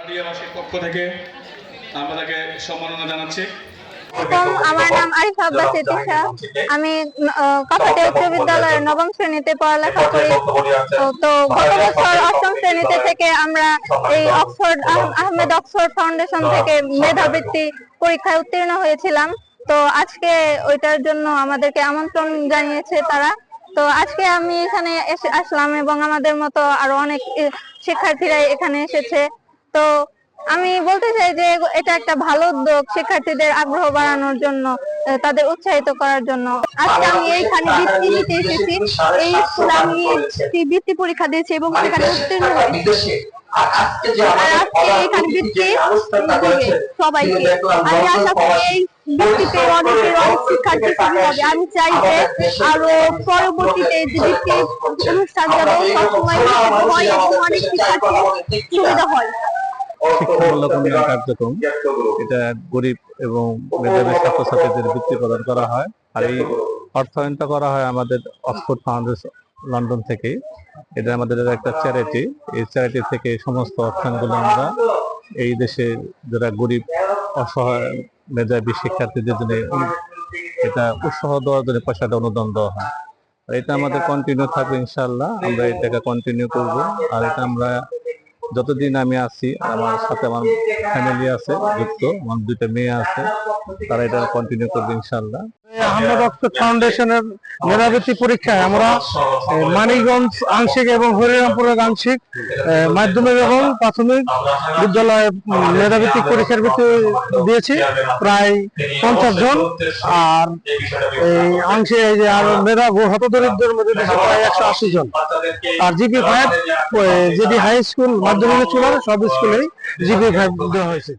গার্ডিয়াবাসীর পক্ষ থেকে আমাদেরকে সম্মাননা জানাচ্ছি। আমার নাম আরিফা আব্বাস ইতিশা। আমি কাপাটিয়া উচ্চ বিদ্যালয়ের নবম শ্রেণীতে পড়ালেখা করি। তো গত বছর অষ্টম শ্রেণীতে থেকে আমরা এই আহমেদ অক্সফোর্ড ফাউন্ডেশন থেকে মেধাবৃত্তি পরীক্ষায় উত্তীর্ণ হয়েছিলাম। তো আজকে ওইটার জন্য আমাদেরকে আমন্ত্রণ জানিয়েছে তারা। তো আজকে আমি এখানে আসলাম এবং আমাদের মতো আরো অনেক শিক্ষার্থীরা এখানে এসেছে। তো আমি বলতে চাই যে এটা একটা ভালো উদ্যোগ, শিক্ষার্থীদের আগ্রহ বাড়ানোর জন্য, তাদের উৎসাহিত করার জন্য। আজকে আমি এইখানে বৃত্তি নিতে এসেছি। এই স্কুলে আমি বৃত্তি পরীক্ষা দিয়েছি এবং সেখানে উত্তীর্ণ হয়েছি। আর আজকে এখানে বৃত্তি সবাইকে আমি আশা করি এই বৃত্তিতে অনেকের অনেক শিক্ষার্থী সুবিধা হবে। আমি চাই যে আরো পরবর্তীতে বৃত্তি অনুষ্ঠান যেন সবসময় হয় এবং অনেক শিক্ষার্থীর সুবিধা হয়। শিক্ষামূলক উন্নয়ন কার্যক্রম, এটা গরিব এবং মেধাবী ছাত্রছাত্রীদের বৃত্তি প্রদান করা হয়। আর এই অর্থায়নটা করা হয় আমাদের অক্সফোর্ড ফাউন্ডেশন লন্ডন থেকে। এটা আমাদের একটা চ্যারিটি। এই চ্যারিটি থেকে সমস্ত অর্থায়নগুলো আমরা এই দেশে যারা গরিব অসহায় মেধাবী শিক্ষার্থীদের জন্য এটা উৎসাহ দেওয়ার জন্য পয়সাটা অনুদান দেওয়া হয়। এটা আমাদের কন্টিনিউ থাকবে ইনশাআল্লাহ। আমরা এটাকে কন্টিনিউ করব। আর এটা আমরা যতদিন আমি আছি, আমার সাথে আমার ফ্যামিলি আছে যুক্ত, আমার দুইটা মেয়ে আছে, তারা এটা কন্টিনিউ করবে ইনশাআল্লাহ। আহমেদ অক্সফোর্ড ফাউন্ডেশনের মেধাবৃত্তি পরীক্ষায় আমরা মানিকগঞ্জ আংশিক এবং হরিরামপুরের আংশিক মাধ্যমিক এবং প্রাথমিক বিদ্যালয়ে মেধাবৃত্তি পরীক্ষার বৃত্তি দিয়েছি প্রায় 50 জন। আর এই আংশিক এই যে আর মেধা হতদরিদ্রের মধ্যে প্রায় 180 জন। আর জিপি 5 যেটি হাই স্কুল মাধ্যমিক ছিল সব স্কুলেই জিপি 5 দেওয়া হয়েছে।